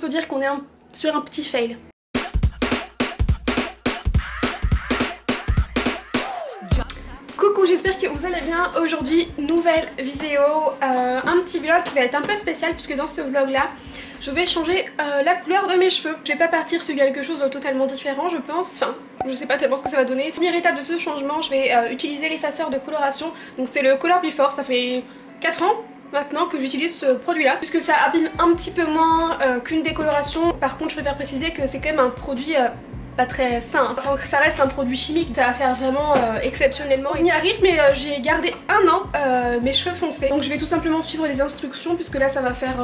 peut dire qu'on est sur un petit fail. Coucou, j'espère que vous allez bien. Aujourd'hui, nouvelle vidéo, un petit vlog qui va être un peu spécial puisque dans ce vlog là, je vais changer la couleur de mes cheveux. Je vais pas partir sur quelque chose de totalement différent, je pense. Enfin, je sais pas tellement ce que ça va donner. Première étape de ce changement, je vais utiliser l'effaceur de coloration. Donc c'est le Color Before, ça fait 4 ans maintenant que j'utilise ce produit là puisque ça abîme un petit peu moins qu'une décoloration. Par contre, je préfère préciser que c'est quand même un produit pas très sain, enfin, ça reste un produit chimique, ça va faire vraiment exceptionnellement. On y arrive, mais j'ai gardé un an mes cheveux foncés, donc je vais tout simplement suivre les instructions puisque là ça va faire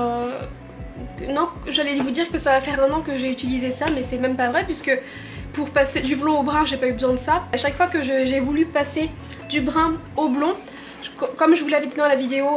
non, j'allais vous dire que ça va faire un an que j'ai utilisé ça, mais c'est même pas vrai puisque pour passer du blond au brun j'ai pas eu besoin de ça. À chaque fois que j'ai voulu passer du brun au blond, comme je vous l'avais dit dans la vidéo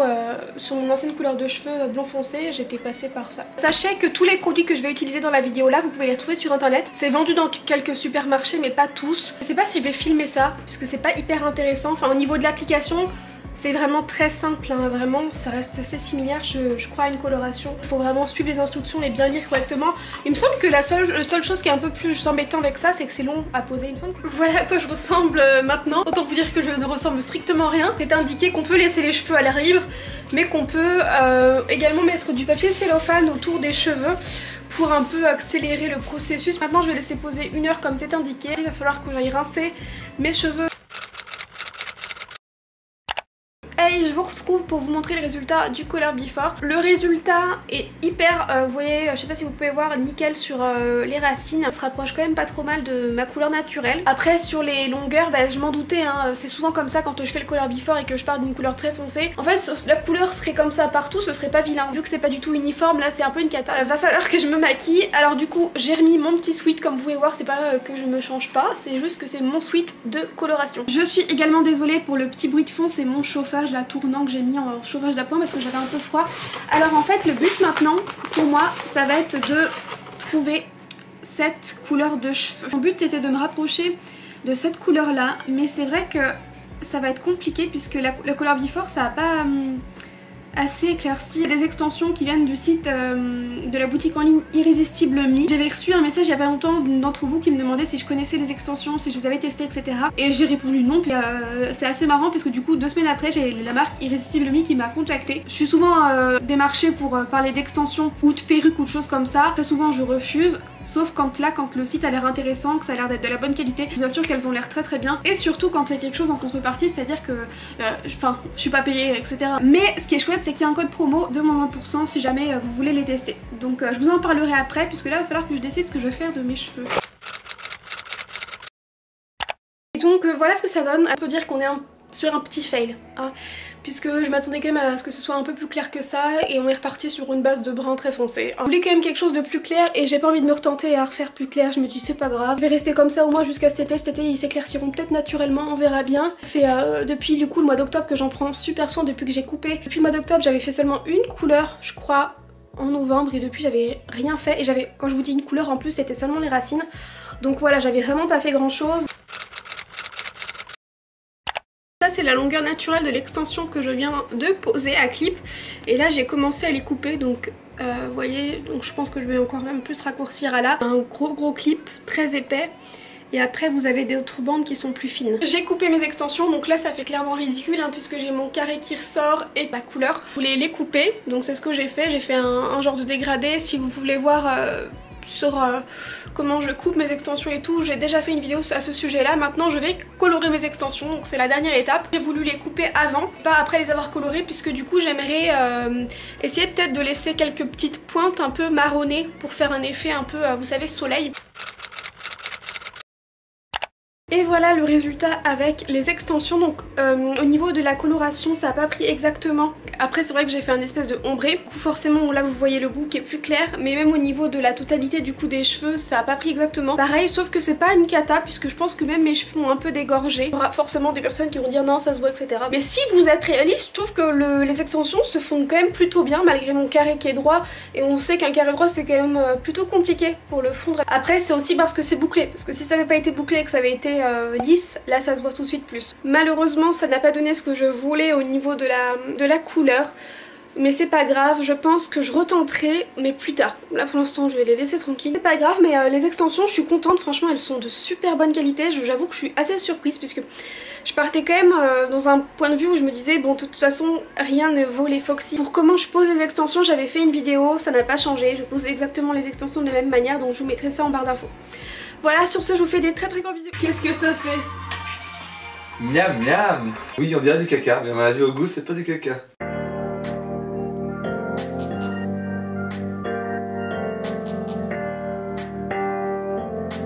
sur mon ancienne couleur de cheveux blond foncé, j'étais passée par ça. Sachez que tous les produits que je vais utiliser dans la vidéo là, vous pouvez les retrouver sur internet. C'est vendu dans quelques supermarchés mais pas tous. Je sais pas si je vais filmer ça puisque c'est pas hyper intéressant. Enfin, au niveau de l'application, c'est vraiment très simple, hein. Vraiment ça reste assez similaire je crois à une coloration. Il faut vraiment suivre les instructions et bien lire correctement. Il me semble que la seule chose qui est un peu plus embêtant avec ça, c'est que c'est long à poser. Il me semble que voilà à quoi je ressemble maintenant. Autant vous dire que je ne ressemble strictement à rien. C'est indiqué qu'on peut laisser les cheveux à l'air libre, mais qu'on peut également mettre du papier cellophane autour des cheveux pour un peu accélérer le processus. Maintenant je vais laisser poser 1 heure comme c'est indiqué. Il va falloir que j'aille rincer mes cheveux. Hey, je vous retrouve pour vous montrer le résultat du Color Before. Le résultat est hyper, vous voyez, je sais pas si vous pouvez voir, nickel sur les racines. Ça se rapproche quand même pas trop mal de ma couleur naturelle. Après sur les longueurs, bah, je m'en doutais, hein, c'est souvent comme ça quand je fais le Color Before et que je pars d'une couleur très foncée. En fait la couleur serait comme ça partout, ce serait pas vilain. Vu que c'est pas du tout uniforme, là c'est un peu une cata. Va falloir que je me maquille. Alors du coup j'ai remis mon petit sweat, comme vous pouvez voir, c'est pas que je me change pas, c'est juste que c'est mon sweat de coloration. Je suis également désolée pour le petit bruit de fond, c'est mon chauffage, la tournant que j'ai mis en chauffage d'appoint parce que j'avais un peu froid. Alors en fait le but maintenant pour moi ça va être de trouver cette couleur de cheveux. Mon but c'était de me rapprocher de cette couleur là, mais c'est vrai que ça va être compliqué puisque le Color Before ça va pas assez éclairci. Il y a des extensions qui viennent du site de la boutique en ligne Irrésistible Me. J'avais reçu un message il y a pas longtemps d'entre vous qui me demandait si je connaissais les extensions, si je les avais testées, etc. Et j'ai répondu non. C'est assez marrant parce que du coup 2 semaines après j'ai la marque Irrésistible Me qui m'a contactée. Je suis souvent démarchée pour parler d'extensions ou de perruques ou de choses comme ça. Très souvent je refuse. Sauf quand le site a l'air intéressant, que ça a l'air d'être de la bonne qualité, je vous assure qu'elles ont l'air très très bien. Et surtout quand il y a quelque chose en contrepartie, c'est-à-dire que enfin je suis pas payée, etc. Mais ce qui est chouette c'est qu'il y a un code promo de moins 20% si jamais vous voulez les tester. Donc je vous en parlerai après puisque là il va falloir que je décide ce que je vais faire de mes cheveux. Et donc voilà ce que ça donne. On peut dire qu'on est sur un petit fail, hein, puisque je m'attendais quand même à ce que ce soit un peu plus clair que ça et on est reparti sur une base de brun très foncé. Je voulais quand même quelque chose de plus clair et j'ai pas envie de me retenter à refaire plus clair. Je me dis c'est pas grave, je vais rester comme ça au moins jusqu'à cet été. Cet été ils s'éclairciront peut-être naturellement, on verra bien. Ça fait depuis du coup le mois d'octobre que j'en prends super soin depuis que j'ai coupé. Depuis le mois d'octobre j'avais fait seulement une couleur je crois en novembre et depuis j'avais rien fait et j'avais, quand je vous dis une couleur en plus c'était seulement les racines. Donc voilà, j'avais vraiment pas fait grand chose. Ça c'est la longueur naturelle de l'extension que je viens de poser à clip et là j'ai commencé à les couper donc vous voyez, donc je pense que je vais encore même plus raccourcir à là. Un gros clip très épais et après vous avez d'autres bandes qui sont plus fines. J'ai coupé mes extensions donc là ça fait clairement ridicule hein, puisque j'ai mon carré qui ressort et la couleur. Je voulais les couper donc c'est ce que j'ai fait un genre de dégradé. Si vous voulez voir sur comment je coupe mes extensions et tout, j'ai déjà fait une vidéo à ce sujet là. Maintenant je vais colorer mes extensions, donc c'est la dernière étape. J'ai voulu les couper avant, pas après les avoir colorées, puisque du coup j'aimerais essayer peut-être de laisser quelques petites pointes un peu marronnées pour faire un effet un peu vous savez soleil. Et voilà le résultat avec les extensions. Donc au niveau de la coloration ça n'a pas pris exactement. Après c'est vrai que j'ai fait un espèce de ombré. Du coup forcément là vous voyez le bout qui est plus clair. Mais même au niveau de la totalité du coup des cheveux ça n'a pas pris exactement pareil. Sauf que c'est pas une cata puisque je pense que même mes cheveux ont un peu dégorgé. Il y aura forcément des personnes qui vont dire non ça se voit etc. Mais si vous êtes réaliste je trouve que les extensions se font quand même plutôt bien malgré mon carré qui est droit. Et on sait qu'un carré droit c'est quand même plutôt compliqué pour le fondre. Après c'est aussi parce que c'est bouclé. Parce que si ça n'avait pas été bouclé et que ça avait été lisse, là ça se voit tout de suite plus. Malheureusement ça n'a pas donné ce que je voulais au niveau de la couleur. Mais c'est pas grave, je pense que je retenterai, mais plus tard. Là pour l'instant je vais les laisser tranquilles. C'est pas grave, mais les extensions je suis contente, franchement elles sont de super bonne qualité. J'avoue que je suis assez surprise puisque je partais quand même dans un point de vue où je me disais bon de toute façon rien ne vaut les Foxy. Pour comment je pose les extensions j'avais fait une vidéo, ça n'a pas changé. Je pose exactement les extensions de la même manière, donc je vous mettrai ça en barre d'infos. Voilà, sur ce je vous fais des très gros bisous. Qu'est-ce que t'as fait? Miam miam. Oui, on dirait du caca, mais à mon avis au goût c'est pas du caca.